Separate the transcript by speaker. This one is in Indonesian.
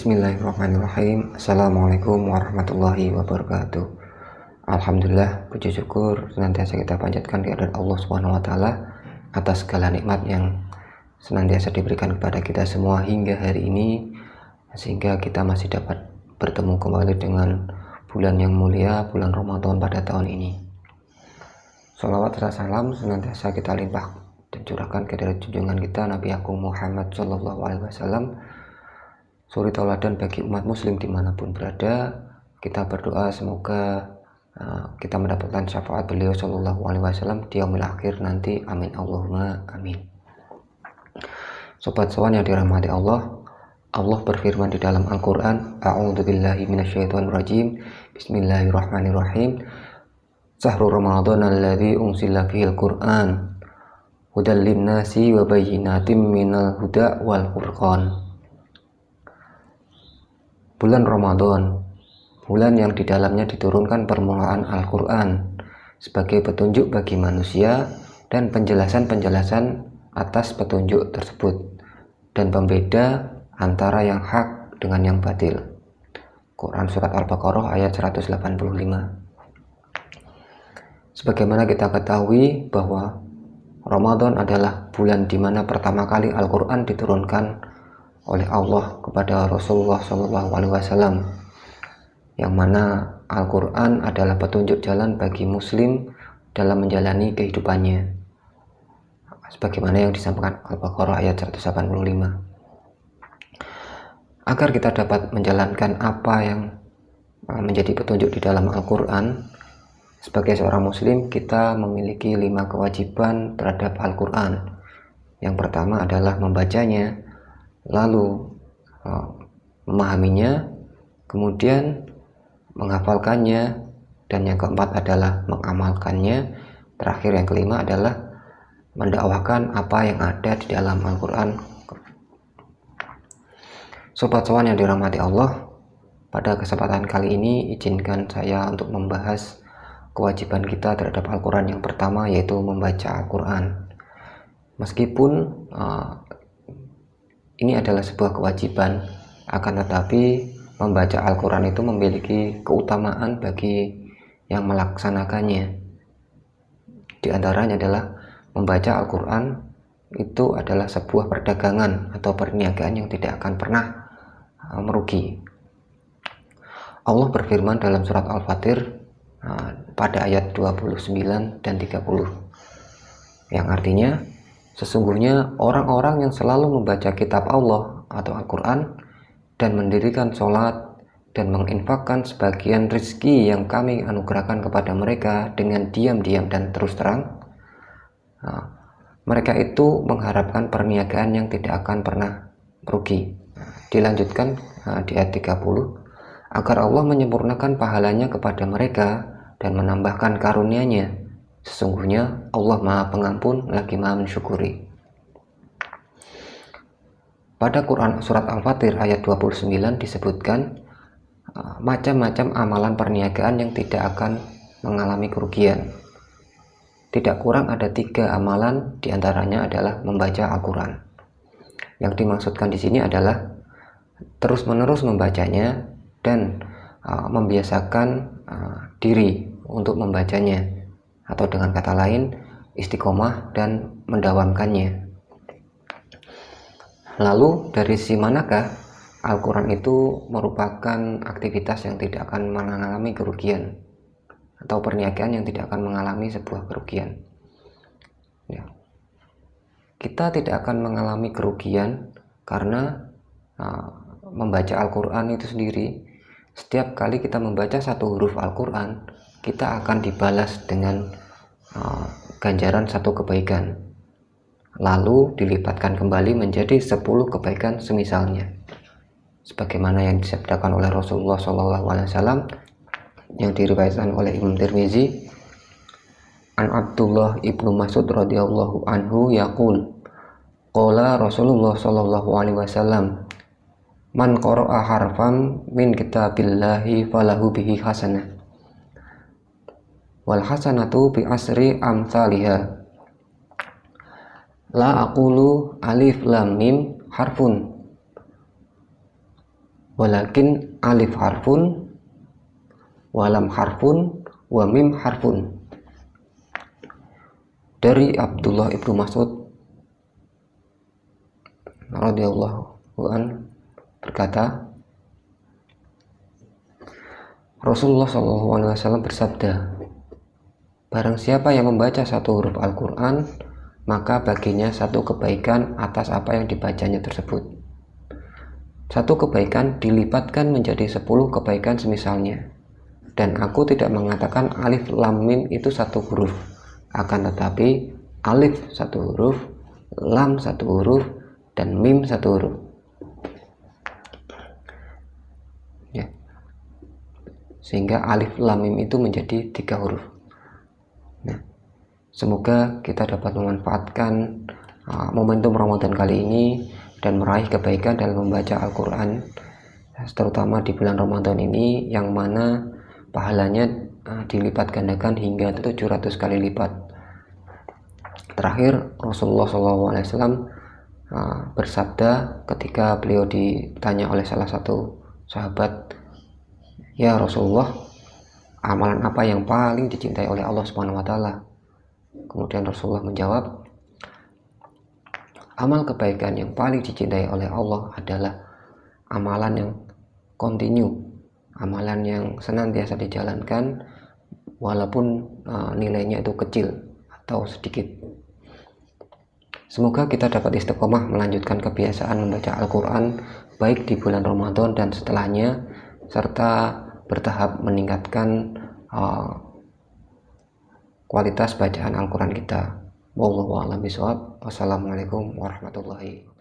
Speaker 1: Bismillahirrahmanirrahim. Assalamualaikum warahmatullahi wabarakatuh. Alhamdulillah, puji syukur senantiasa kita panjatkan kehadirat Allah Subhanahu wa taala atas segala nikmat yang senantiasa diberikan kepada kita semua hingga hari ini, sehingga kita masih dapat bertemu kembali dengan bulan yang mulia, bulan Ramadan pada tahun ini. Sholawat serta salam senantiasa kita limpah dan curahkan kehadirat junjungan kita Nabi Agung Muhammad Sallallahu Alaihi Wasallam, suri tauladan bagi umat muslim dimanapun berada. Kita berdoa semoga kita mendapatkan syafaat beliau Sallallahu Alaihi Wasallam di yaumil akhir nanti. Amin Allahumma amin. Sobat sowan yang dirahmati Allah, Allah berfirman di dalam Al-Quran, A'udzubillahi minasyaitonirrajim, Bismillahirrahmanirrahim. Syahrul Ramadan alladzi unzila fihil Qur'an hudal linnasi wa bayyinatin minal huda wal furqan. Bulan Ramadan, bulan yang di dalamnya diturunkan permulaan Al-Quran sebagai petunjuk bagi manusia dan penjelasan-penjelasan atas petunjuk tersebut, dan pembeda antara yang hak dengan yang batil. Quran Surat Al-Baqarah ayat 185. Sebagaimana kita ketahui bahwa Ramadan adalah bulan di mana pertama kali Al-Quran diturunkan oleh Allah kepada Rasulullah SAW, yang mana Al-Quran adalah petunjuk jalan bagi muslim dalam menjalani kehidupannya, sebagaimana yang disampaikan Al-Baqarah ayat 185. Agar kita dapat menjalankan apa yang menjadi petunjuk di dalam Al-Quran, sebagai seorang muslim kita memiliki 5 kewajiban terhadap Al-Quran. Yang pertama adalah membacanya, lalu memahaminya, kemudian menghafalkannya, dan yang keempat adalah mengamalkannya. Terakhir yang kelima adalah mendakwahkan apa yang ada di dalam Al-Quran. Sobat sowan yang dirahmati Allah, pada kesempatan kali ini izinkan saya untuk membahas kewajiban kita terhadap Al-Quran yang pertama, yaitu membaca Al-Quran. Meskipun ini adalah sebuah kewajiban, akan tetapi membaca Al-Quran itu memiliki keutamaan bagi yang melaksanakannya. Di antaranya adalah membaca Al-Quran itu adalah sebuah perdagangan atau perniagaan yang tidak akan pernah merugi. Allah berfirman dalam surat Al-Fatir pada ayat 29 dan 30, yang artinya, sesungguhnya orang-orang yang selalu membaca kitab Allah atau Al-Quran dan mendirikan sholat dan menginfakkan sebagian rizki yang kami anugerahkan kepada mereka dengan diam-diam dan terus terang, mereka itu mengharapkan perniagaan yang tidak akan pernah rugi. Dilanjutkan di ayat 30, agar Allah menyempurnakan pahalanya kepada mereka dan menambahkan karunia-Nya. Sesungguhnya Allah Maha Pengampun lagi Maha Mensyukuri. Pada Quran Surat Al-Fatir ayat 29 disebutkan macam-macam amalan perniagaan yang tidak akan mengalami kerugian. Tidak kurang ada 3 amalan, diantaranya adalah membaca Al-Quran. Yang dimaksudkan di sini adalah terus-menerus membacanya dan membiasakan diri untuk membacanya, atau dengan kata lain istiqomah dan mendawamkannya. Lalu dari sisi manakah Al-Quran itu merupakan aktivitas yang tidak akan mengalami kerugian atau perniagaan yang tidak akan mengalami sebuah kerugian? Ya. Kita tidak akan mengalami kerugian karena membaca Al-Quran itu sendiri, setiap kali kita membaca satu huruf Al-Quran, kita akan dibalas dengan ganjaran 1 kebaikan, lalu dilipatkan kembali menjadi 10 kebaikan semisalnya, sebagaimana yang disabdakan oleh Rasulullah SAW, yang diriwayatkan oleh Imam Tirmizi, an Abdullah ibnu Mas'ud radhiyallahu anhu yaqul, qala Rasulullah SAW, man qara'a harfan min kitabillahi falahu bihi hasanah wal hasanatu bi asri amsalihha, la aqulu alif lam mim harfun walakin alif harfun, walam harfun, wa mim harfun. Dari Abdullah ibnu Mas'ud radhiyallahu an berkata, Rasulullah SAW bersabda, barang siapa yang membaca satu huruf Al-Quran, maka baginya satu kebaikan atas apa yang dibacanya tersebut. Satu kebaikan dilipatkan menjadi 10 kebaikan semisalnya. Dan aku tidak mengatakan alif lam mim itu satu huruf, akan tetapi alif satu huruf, lam satu huruf, dan mim satu huruf. Ya. Sehingga alif lam mim itu menjadi 3 huruf. Nah, semoga kita dapat memanfaatkan momentum Ramadan kali ini dan meraih kebaikan dalam membaca Al-Quran, terutama di bulan Ramadan ini, yang mana pahalanya dilipat gandakan hingga 700 kali lipat. Terakhir, Rasulullah SAW bersabda ketika beliau ditanya oleh salah satu sahabat, ya Rasulullah, amalan apa yang paling dicintai oleh Allah Subhanahu wa taala? Kemudian Rasulullah menjawab, amal kebaikan yang paling dicintai oleh Allah adalah amalan yang kontinu, amalan yang senantiasa dijalankan walaupun nilainya itu kecil atau sedikit. Semoga kita dapat istiqomah melanjutkan kebiasaan membaca Al-Quran baik di bulan Ramadan dan setelahnya, serta bertahap meningkatkan kualitas bacaan Al-Quran kita. Wallahu a'lam bishawab. Wassalamualaikum warahmatullahi wabarakatuh.